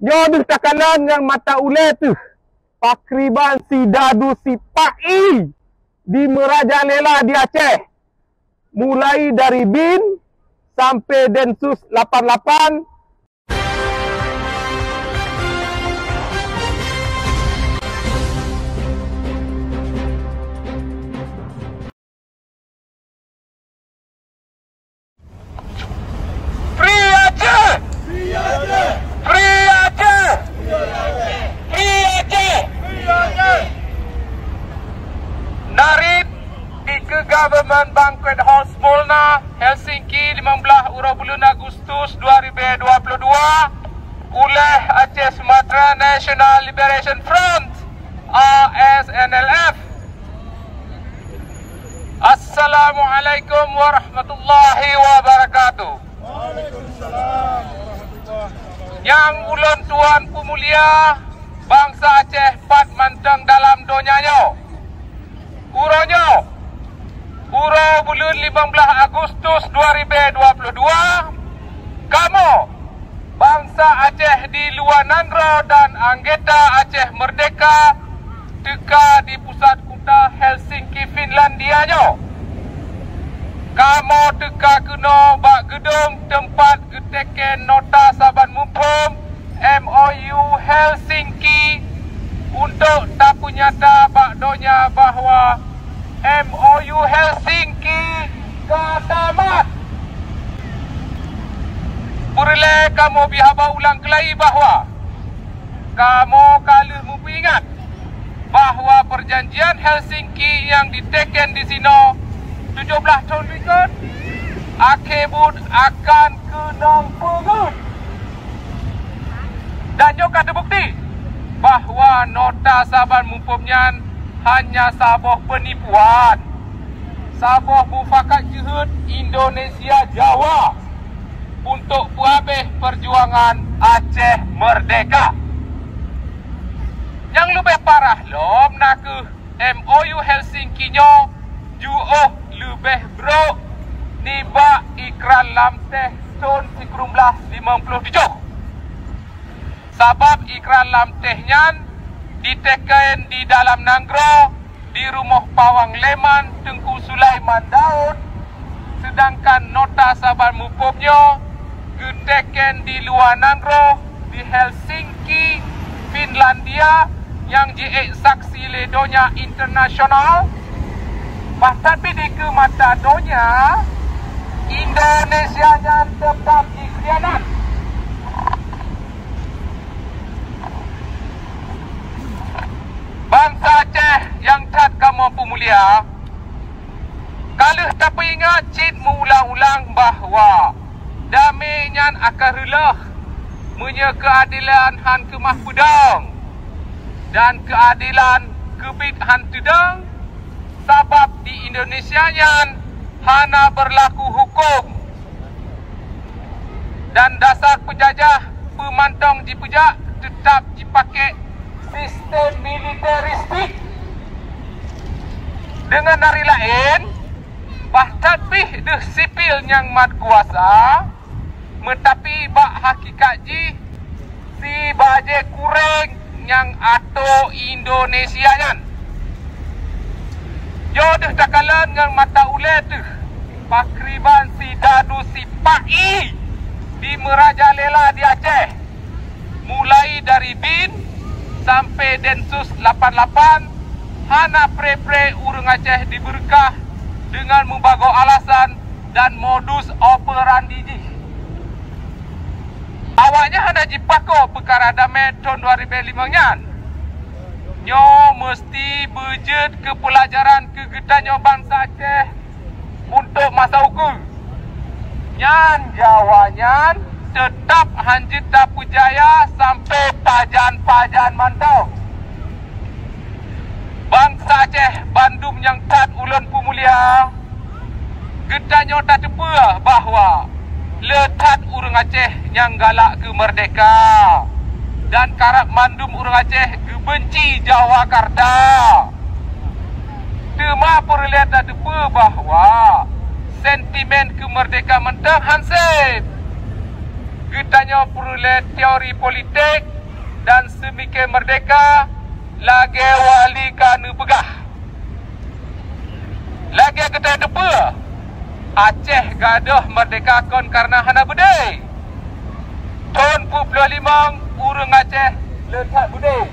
Jodoh takalan yang mata ule tu. Pakriban si dadu si Pai di Merajalela di Aceh. Mulai dari BIN sampai Densus 88. Narit di Government Banquet Hall Smolna, Helsinki 15 bulan Agustus 2022 oleh Aceh Sumatera National Liberation Front ASNLF. Assalamualaikum warahmatullahi wabarakatuh. Waalaikumsalam warahmatullahi wabarakatuh. Yang ulun tuan pemulia bangsa Aceh pat manteng dalam donyanya. Uronyo Uro bulan 15 Agustus 2022 kamu bangsa Aceh di luar Nandro dan anggota Aceh Merdeka teka di pusat kota Helsinki Finlandia nyo. Kamu teka kena bak gedung tempat geteken nota saban mumpung MOU Helsinki untuk tapu nyata bak donya bahawa MOU Helsinki katamat. Purle kamu bihaba ulang kelai bahawa kamu kalau mempingat bahawa perjanjian Helsinki yang diteken di sini 17 tahun berikut akibut akan kenang pegut. Dan juga terbukti bahawa nota saban mumpumnya hanya sabuh penipuan, sabuh mufakat jihad Indonesia Jawa untuk habis perjuangan Aceh Merdeka. Yang lebih parah lom nak ke MOU Helsinki nyo juoh lebih bro niba ikrar lam teh tahun 1957. Sabab ikrar lam tehnya diteken di dalam Nanggro di rumah Pawang Leman Tengku Sulaiman Daud, sedangkan nota saban mupumnya diteken di luar Nanggro di Helsinki Finlandia yang jiek saksi ledonya internasional. Tapi di ke mata donya Indonesia nya tetap dikhianat. Bangsa Aceh yang tat kamu pemulia, kalau tak ingat cik mengulang-ulang bahawa damainya akan relah punya keadilan han kemah pedang dan keadilan kebit han tudang, sabab di Indonesia nya hana berlaku hukum dan dasar penjajah pemantang dipejak tetap dipakai sistem militeristik. Dengan hari lain, bahkan pih de sipil yang mat kuasa, metapi bak hakikat ji si baje kureng yang ato Indonesia nyan. Jodoh takalan yang mata ule tu, pakriban si dadu si Pai di Merajalela di Aceh. Mulai dari BIN sampai Densus 88, hana pre-pre urang Aceh diberkah dengan membago alasan dan modus operandi ji. Awaknya hana jipako perkara damai tahun 2005 nyan. Nyo mesti berjet ke pelajaran kegetanyo bangsa Aceh untuk masa hukum. Nyan jawabannya tetap hanjita pujaya sampai pajan-pajan mantau. Bangsa Aceh Bandung yang tat ulun pemulia, getanyo tak tepa bahawa letat urang Aceh yang galak ke merdeka dan karap mandum urang Aceh gebenci Jawakarta. Tema perlihat tak tepa bahawa sentimen kemerdekaan mentang hansip. Kita perlu teori politik semikir merdeka, lagi wali kana pegah. Lagi kita depa, Aceh gadah merdeka kon karena hana budaya. Tahun 25 urang Aceh letak budaya.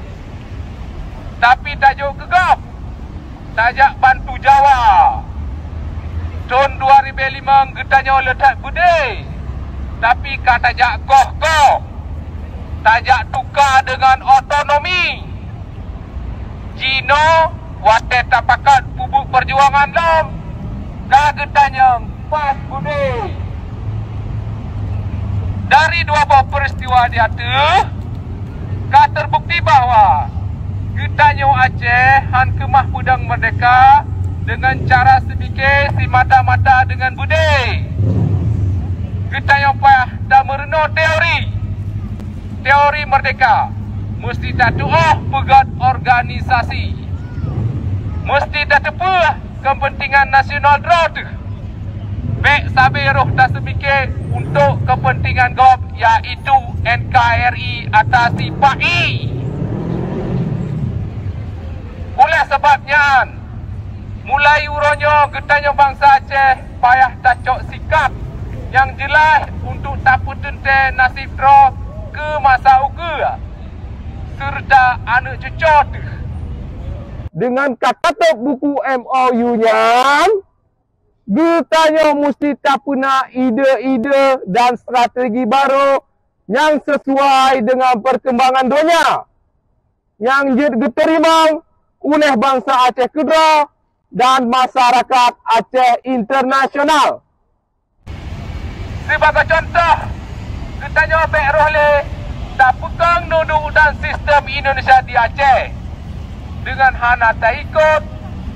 Tapi tajuk gegap, tajak bantu Jawa. Tahun 2005 getanya letak budaya. Tapi katajak koh-koh, tajak tukar dengan otonomi. Jino wate tapakat bubuk perjuangan lam, dah getanya pas budaya. Dari dua buah peristiwa di atas, terbukti bahawa getanya Aceh han kemah pudang merdeka dengan cara sedikit si mata-mata dengan budaya. Getanya payah dah merenung teori merdeka. Mesti tak tuah pegat organisasi. Mesti tak tepuh kepentingan nasional draw tu. Baik sabi roh tak semikir untuk kepentingan GOP, iaitu NKRI atasi PAI. Oleh sebabnya, mulai uronyo getanya bangsa Aceh payah tacok sikap yang jelas untuk tak putente nasib draw ke masa uga serta anak cucu. Dengan kata buku MOU-nya, getanya mesti tak punya ide-ide dan strategi baru yang sesuai dengan perkembangan dunia yang diterima oleh bangsa Aceh Kedra dan masyarakat Aceh internasional. Sebagai contoh, getanya Bek Rohle tak pegang nunduk dan sistem Indonesia di Aceh dengan hana tak ikut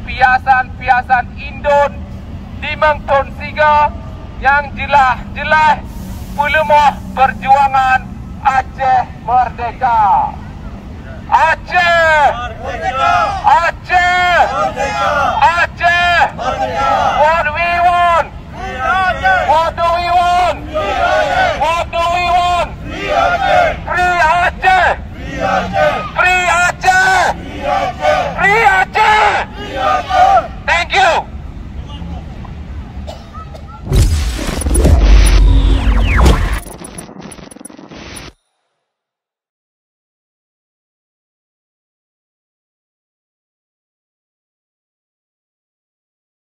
piasan-piasan Indon di Mengton Siga yang jelas-jelas pelemah perjuangan Aceh Merdeka. Aceh Merdeka! Aceh Merdeka! Aceh Merdeka! What we want! What do we